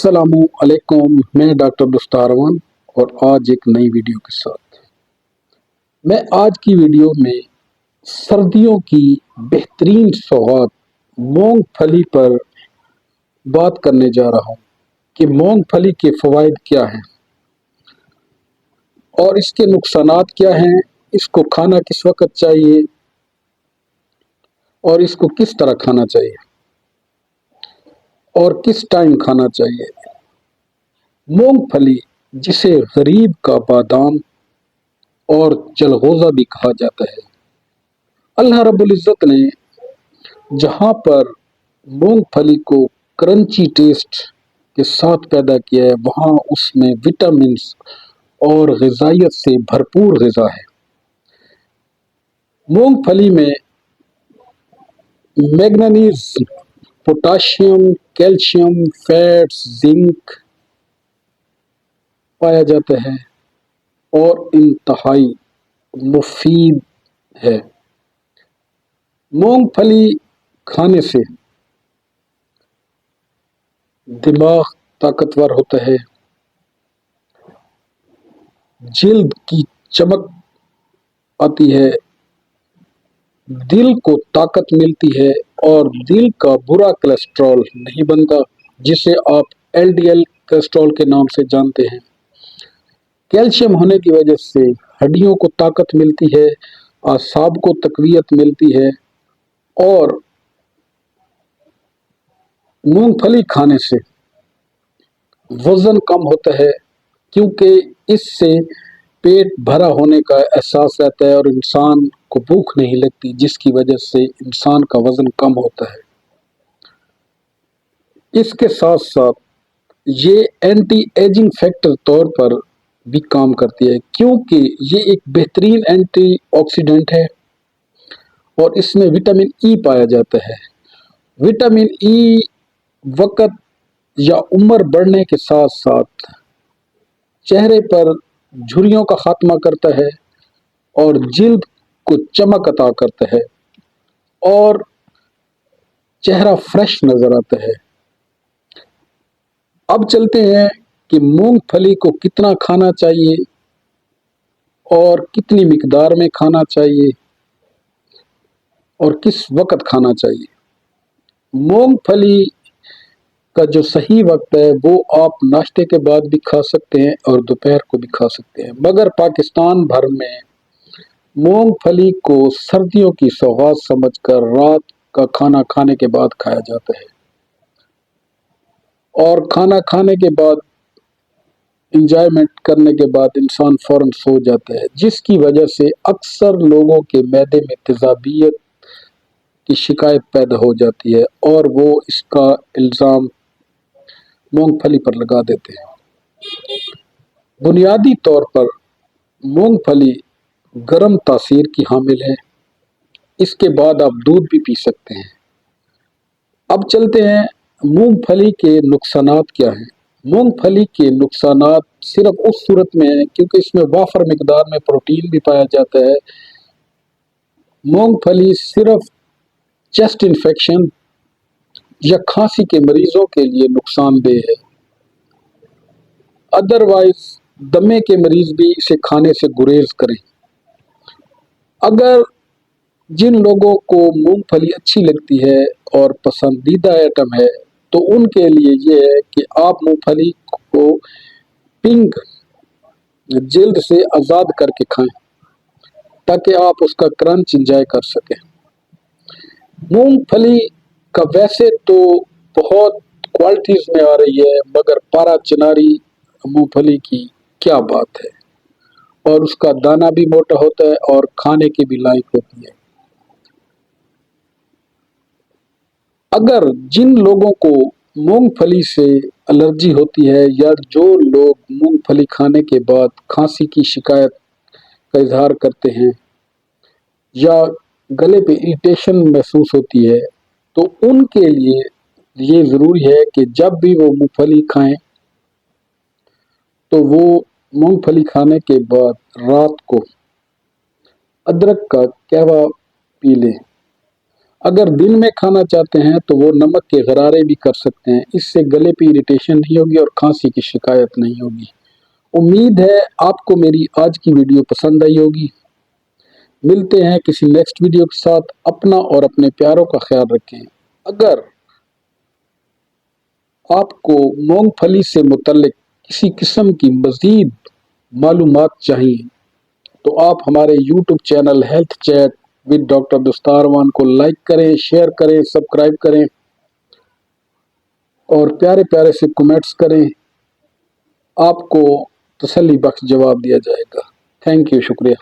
अस्सलामु अलैकुम। मैं डॉक्टर दुस्तारवन और आज एक नई वीडियो के साथ मैं आज की वीडियो में सर्दियों की बेहतरीन सौगात मूंगफली पर बात करने जा रहा हूँ कि मूंगफली के फ़वाइद क्या हैं और इसके नुकसानात क्या हैं, इसको खाना किस वक्त चाहिए और इसको किस तरह खाना चाहिए और किस टाइम खाना चाहिए। मूंगफली, जिसे गरीब का बादाम और जलगोज़ा भी कहा जाता है, अल्लाह रब्बुल इज़्ज़त ने जहाँ पर मूंगफली को क्रंची टेस्ट के साथ पैदा किया है, वहाँ उसमें विटामिन्स और ग़िज़ाइयत से भरपूर ग़िज़ा है। मूंगफली में manganese, potassium, calcium, fats, zinc पाया जाता है और इंतहाई मुफीद है। मूंगफली खाने से दिमाग ताकतवर होता है, जिल्द की चमक आती है, दिल को ताकत मिलती है और दिल का बुरा कोलेस्ट्रॉल नहीं बनता, जिसे आप एलडीएल कोलेस्ट्रॉल के नाम से जानते हैं। कैल्शियम होने की वजह से हड्डियों को ताकत मिलती है, आसाब को तकवीयत मिलती है और मूंगफली खाने से वज़न कम होता है, क्योंकि इससे पेट भरा होने का एहसास रहता है और इंसान को भूख नहीं लगती, जिसकी वजह से इंसान का वज़न कम होता है। इसके साथ साथ ये एंटी एजिंग फैक्टर तौर पर भी काम करती है, क्योंकि ये एक बेहतरीन एंटी ऑक्सीडेंट है और इसमें विटामिन ई पाया जाता है। विटामिन ई वक़्त या उम्र बढ़ने के साथ साथ चेहरे पर झुर्रियों का खात्मा करता है और जिल्द को चमक अता करता है और चेहरा फ्रेश नजर आता है। अब चलते हैं कि मूंगफली को कितना खाना चाहिए और कितनी मिकदार में खाना चाहिए और किस वक्त खाना चाहिए। मूंगफली का जो सही वक्त है वो आप नाश्ते के बाद भी खा सकते हैं और दोपहर को भी खा सकते हैं, मगर पाकिस्तान भर में मूंगफली को सर्दियों की सौगात समझकर रात का खाना खाने के बाद खाया जाता है और खाना खाने के बाद इंजॉयमेंट करने के बाद इंसान फौरन सो जाता है, जिसकी वजह से अक्सर लोगों के मैदे में तेज़ाबियत की शिकायत पैदा हो जाती है और वो इसका इल्ज़ाम मूंगफली पर लगा देते हैं। बुनियादी तौर पर मूंगफली गर्म तासीर की हामिल है। इसके बाद आप दूध भी पी सकते हैं। अब चलते हैं मूंगफली के नुकसानात क्या हैं। मूंगफली के नुकसानात सिर्फ उस सूरत में है क्योंकि इसमें वाफर मिकदार में प्रोटीन भी पाया जाता है। मूंगफली सिर्फ चेस्ट इन्फेक्शन या खांसी के मरीजों के लिए नुकसानदेह है, अदरवाइज दमे के मरीज भी इसे खाने से गुरेज करें। अगर जिन लोगों को मूंगफली अच्छी लगती है और पसंदीदा आइटम है तो उनके लिए ये है कि आप मूंगफली को पिंक जिल्द से आज़ाद करके खाएं ताकि आप उसका क्रंच इंजॉय कर सकें। मूंगफली का वैसे तो बहुत क्वालिटीज़ में आ रही है, मगर पारा चिनारी मूंगफली की क्या बात है, और उसका दाना भी मोटा होता है और खाने के भी लायक होती है। अगर जिन लोगों को मूंगफली से एलर्जी होती है या जो लोग मूंगफली खाने के बाद खांसी की शिकायत का इजहार करते हैं या गले पे इरिटेशन महसूस होती है, तो उनके लिए ये ज़रूरी है कि जब भी वो मूंगफली खाएं तो वो मूंगफली खाने के बाद रात को अदरक का कहवा पी लें। अगर दिन में खाना चाहते हैं तो वो नमक के गरारे भी कर सकते हैं, इससे गले पे इरिटेशन नहीं होगी और खांसी की शिकायत नहीं होगी। उम्मीद है आपको मेरी आज की वीडियो पसंद आई होगी। मिलते हैं किसी नेक्स्ट वीडियो के साथ। अपना और अपने प्यारों का ख्याल रखें। अगर आपको मूंगफली से मुतल्लिक किसी किस्म की मज़ीद मालूमात चाहिए तो आप हमारे YouTube channel health chat with doctor दस्तारवान को लाइक करें, शेयर करें, सब्सक्राइब करें और प्यारे प्यारे से कमेंट्स करें। आपको तसल्ली बख्श जवाब दिया जाएगा। थैंक यू, शुक्रिया।